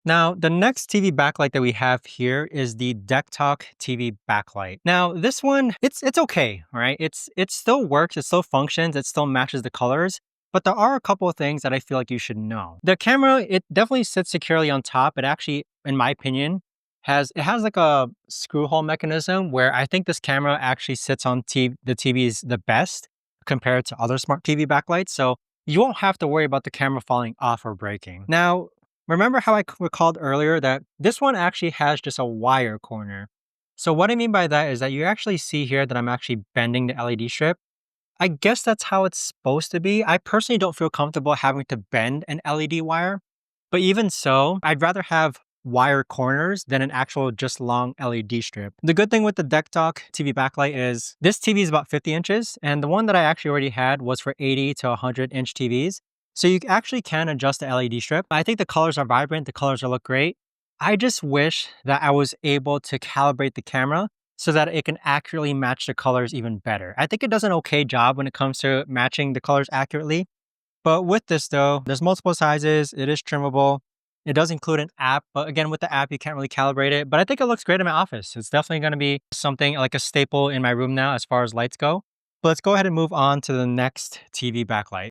Now, the next TV backlight that we have here is the Decktok TV Backlight. Now, this one, it's okay, right? It still works, it still functions, it still matches the colors, but there are a couple of things that I feel like you should know. The camera, it definitely sits securely on top. It actually, in my opinion, has like a screw hole mechanism where I think this camera actually sits on the TVs the best compared to other smart TV backlights. So you won't have to worry about the camera falling off or breaking. Now, remember how I recalled earlier that this one actually has just a wire corner. So what I mean by that is that you actually see here that I'm actually bending the LED strip. I guess that's how it's supposed to be. I personally don't feel comfortable having to bend an LED wire, but even so, I'd rather have wire corners than an actual just long LED strip. The good thing with the Decktok TV backlight is this TV is about 50 inches, and the one that I actually already had was for 80 to 100 inch TVs. So you actually can adjust the LED strip. I think the colors are vibrant, the colors look great. I just wish that I was able to calibrate the camera so that it can accurately match the colors even better. I think it does an okay job when it comes to matching the colors accurately. But with this though, there's multiple sizes, it is trimmable. It does include an app, but again, with the app, you can't really calibrate it. But I think it looks great in my office. It's definitely gonna be something like a staple in my room now as far as lights go. But let's go ahead and move on to the next TV backlight.